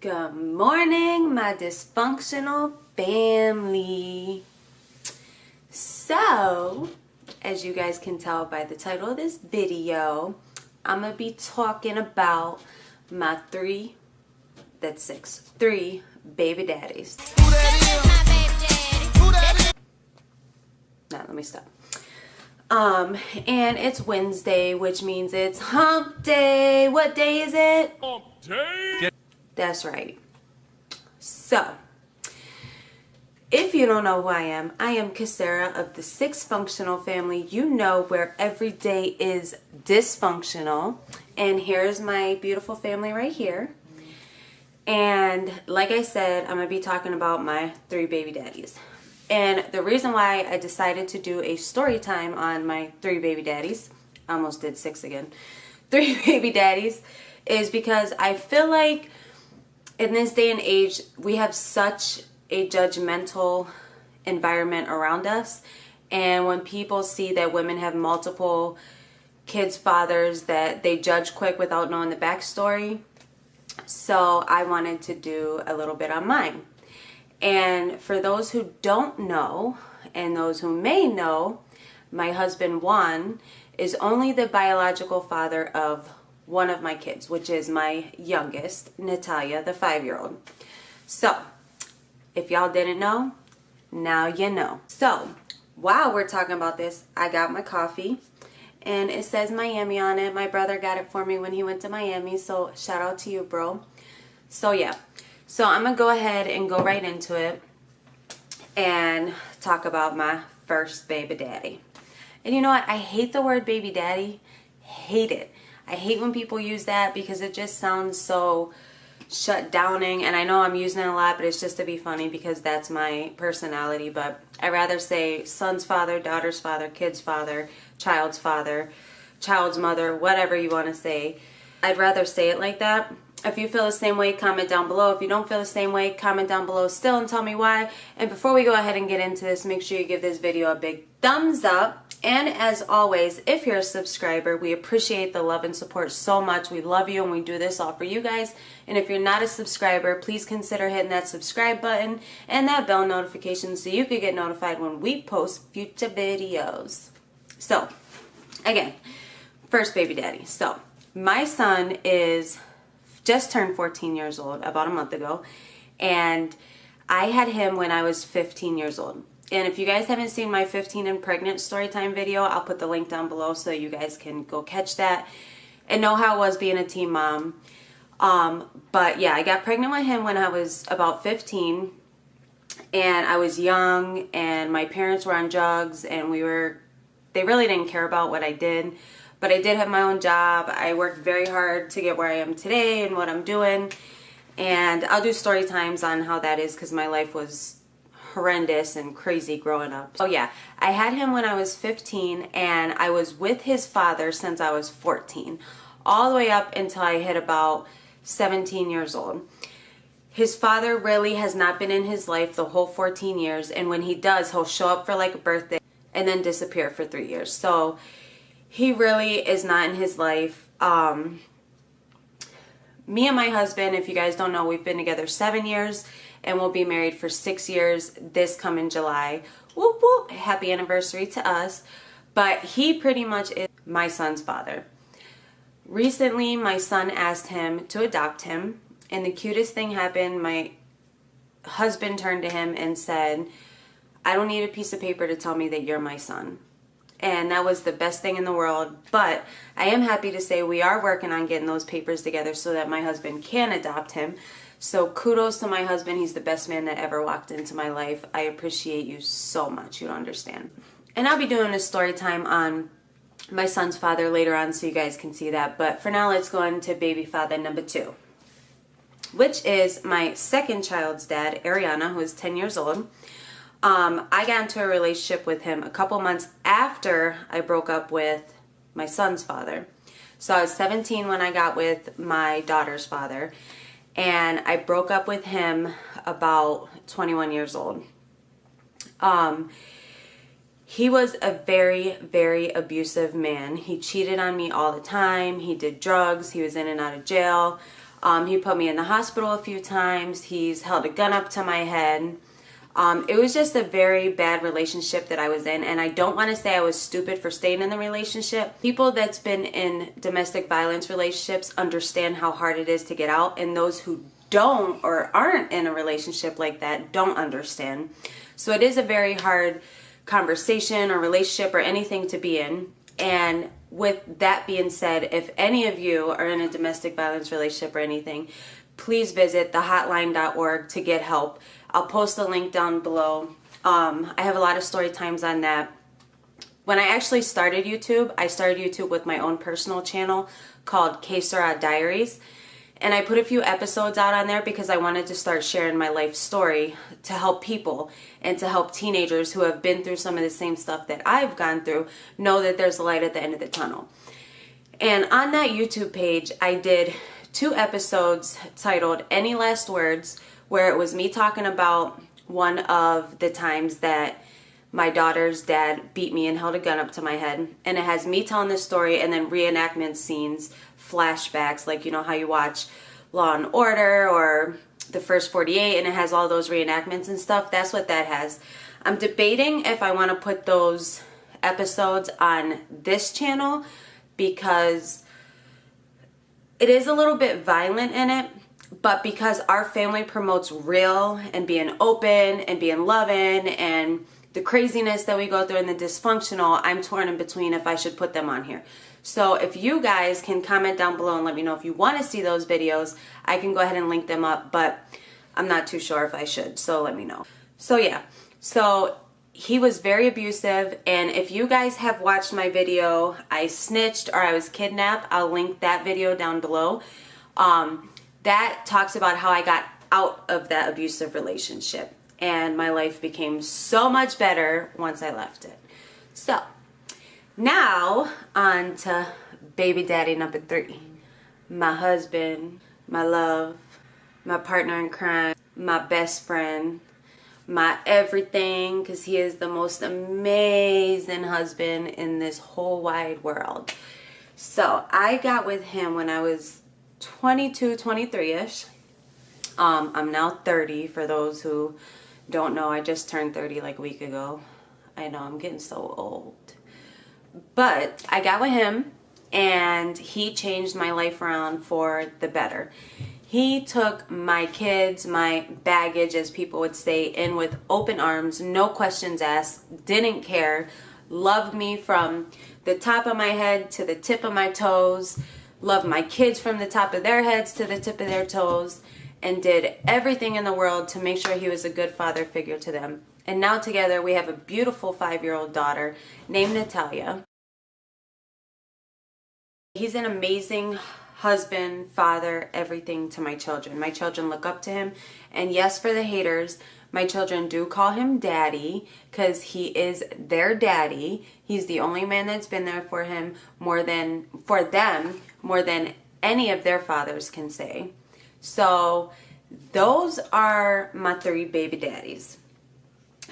Good morning, my dysfunctional family. So, as you guys can tell by the title of this video, I'm going to be talking about my three baby daddies. Now, let me stop. And it's Wednesday, which means it's hump day. What day is it? Hump day. That's right. So, if you don't know who I am Kasera of the Six Functional Family. You know, where every day is dysfunctional. And here's my beautiful family right here. And like I said, I'm going to be talking about my three baby daddies. And the reason why I decided to do a story time on my three baby daddies, I almost did six again, three baby daddies, is because I feel like in this day and age, we have such a judgmental environment around us. And when people see that women have multiple kids' fathers, that they judge quick without knowing the backstory. So I wanted to do a little bit on mine. And for those who don't know, and those who may know, my husband Juan is only the biological father of one of my kids, which is my youngest, Natalia, the 5-year-old. So, if y'all didn't know, now you know. So, while we're talking about this, I got my coffee, and it says Miami on it. My brother got it for me when he went to Miami, so shout out to you, bro. So, yeah. So I'm going to go ahead and go right into it and talk about my first baby daddy. And you know what? I hate the word baby daddy. Hate it. I hate when people use that because it just sounds so shut downing. And I know I'm using it a lot, but it's just to be funny because that's my personality. But I'd rather say son's father, daughter's father, kid's father, child's mother, whatever you want to say. I'd rather say it like that. If you feel the same way, comment down below. If you don't feel the same way, comment down below still and tell me why. And before we go ahead and get into this, make sure you give this video a big thumbs up. And as always, if you're a subscriber, we appreciate the love and support so much. We love you and we do this all for you guys. And if you're not a subscriber, please consider hitting that subscribe button and that bell notification so you can get notified when we post future videos. So, again, first baby daddy. So, my son is just turned 14 years old about a month ago, and I had him when I was 15 years old. And if you guys haven't seen my 15 and pregnant story time video, I'll put the link down below so you guys can go catch that and know how it was being a teen mom. But yeah, I got pregnant with him when I was about 15, and I was young, and my parents were on drugs, and they really didn't care about what I did. But I did have my own job. I worked very hard to get where I am today and what I'm doing. And I'll do story times on how that is because my life was horrendous and crazy growing up. Oh yeah, I had him when I was 15, and I was with his father since I was 14. All the way up until I hit about 17 years old. His father really has not been in his life the whole 14 years. And when he does, he'll show up for like a birthday and then disappear for 3 years. So he really is not in his life. Me and my husband, if you guys don't know, we've been together 7 years, and we'll be married for 6 years this coming July. Whoop whoop, happy anniversary to us. But he pretty much is my son's father. Recently, my son asked him to adopt him, and the cutest thing happened. My husband turned to him and said, "I don't need a piece of paper to tell me that you're my son." And that was the best thing in the world. But I am happy to say we are working on getting those papers together so that my husband can adopt him. So kudos to my husband. He's the best man that ever walked into my life. I appreciate you so much. You don't understand. And I'll be doing a story time on my son's father later on so you guys can see that. But for now, let's go into baby father number 2, which is my second child's dad, Ariana, who is 10 years old. I got into a relationship with him a couple months after I broke up with my son's father. So I was 17 when I got with my daughter's father, and I broke up with him about 21 years old. He was a very, very abusive man. He cheated on me all the time. He did drugs. He was in and out of jail. He put me in the hospital a few times. He's held a gun up to my head. It was just a very bad relationship that I was in, and I don't want to say I was stupid for staying in the relationship. People that's been in domestic violence relationships understand how hard it is to get out, and those who don't or aren't in a relationship like that don't understand. So it is a very hard conversation or relationship or anything to be in. And with that being said, if any of you are in a domestic violence relationship or anything, please visit thehotline.org to get help. I'll post a link down below. I have a lot of story times on that. When I actually started YouTube, I started YouTube with my own personal channel called Que Sera Diaries. And I put a few episodes out on there because I wanted to start sharing my life story to help people and to help teenagers who have been through some of the same stuff that I've gone through know that there's a light at the end of the tunnel. And on that YouTube page, I did 2 episodes titled Any Last Words, where it was me talking about one of the times that my daughter's dad beat me and held a gun up to my head. And it has me telling this story and then reenactment scenes, flashbacks, like you know how you watch Law and Order or The First 48, and it has all those reenactments and stuff. That's what that has. I'm debating if I want to put those episodes on this channel because it is a little bit violent in it, but because our family promotes real and being open and being loving and the craziness that we go through and the dysfunctional, I'm torn in between if I should put them on here. So if you guys can comment down below and let me know if you want to see those videos, I can go ahead and link them up, but I'm not too sure if I should, so let me know. So yeah, so he was very abusive, and if you guys have watched my video, I snitched or I was kidnapped, I'll link that video down below. That talks about how I got out of that abusive relationship, and my life became so much better once I left it. So now on to baby daddy number 3, my husband, my love, my partner in crime, my best friend, my everything, because he is the most amazing husband in this whole wide world. So I got with him when I was 22, 23-ish. I'm now 30 for those who don't know. I just turned 30 like a week ago. I know, I'm getting so old. But I got with him and he changed my life around for the better. He took my kids, my baggage, as people would say, in with open arms, no questions asked, didn't care, loved me from the top of my head to the tip of my toes, loved my kids from the top of their heads to the tip of their toes, and did everything in the world to make sure he was a good father figure to them. And now together we have a beautiful 5-year-old daughter named Natalia. He's an amazing husband, father, everything to my children. My children look up to him. And yes, for the haters, my children do call him daddy because he is their daddy. He's the only man that's been there for him more than any of their fathers can say. So those are my 3 baby daddies.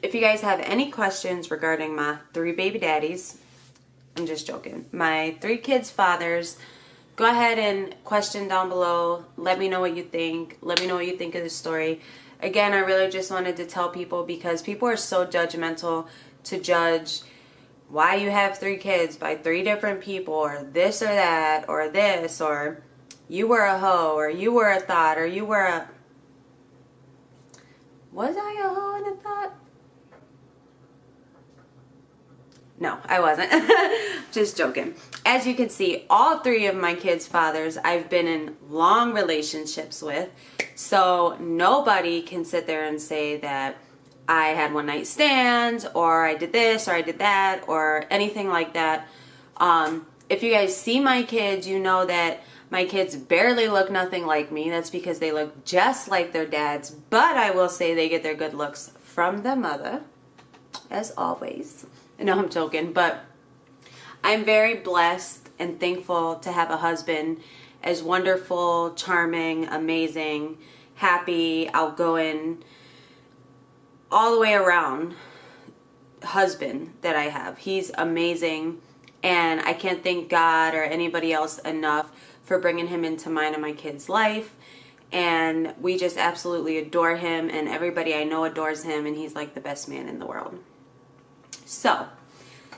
If you guys have any questions regarding my 3 baby daddies, I'm just joking, my 3 kids' fathers, go ahead and question down below. Let me know what you think. Let me know what you think of the story. Again, I really just wanted to tell people because people are so judgmental to judge why you have 3 kids by 3 different people, or this or that, or this, or you were a hoe, or you were a thought, or you were a... Was I a hoe and a thought? No, I wasn't. Just joking. As you can see, all 3 of my kids' fathers I've been in long relationships with. So nobody can sit there and say that I had one-night stands, or I did this, or I did that, or anything like that. If you guys see my kids, you know that my kids barely look nothing like me. That's because they look just like their dads. But I will say they get their good looks from their mother, as always. No, I'm joking, but I'm very blessed and thankful to have a husband as wonderful, charming, amazing, happy, outgoing, all the way around husband that I have. He's amazing, and I can't thank God or anybody else enough for bringing him into mine and my kids' life. and we just absolutely adore him, and everybody I know adores him, and he's like the best man in the world. So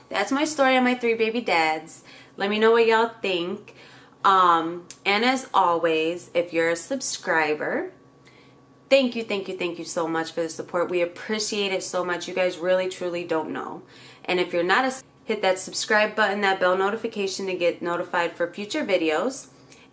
that's my story on my 3 baby dads. Let me know what y'all think. And as always, if you're a subscriber, thank you so much for the support. We appreciate it so much. You guys really truly don't know. And if you're not hit that subscribe button, that bell notification to get notified for future videos.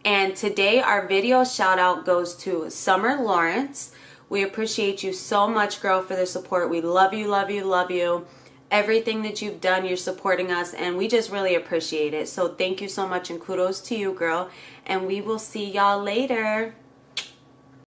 And today our video shout out goes to Summer Lawrence. We appreciate you so much, girl, for the support. We love you, love you, love you. Everything that you've done, you're supporting us, and we just really appreciate it. So thank you so much, and kudos to you, girl. And we will see y'all later.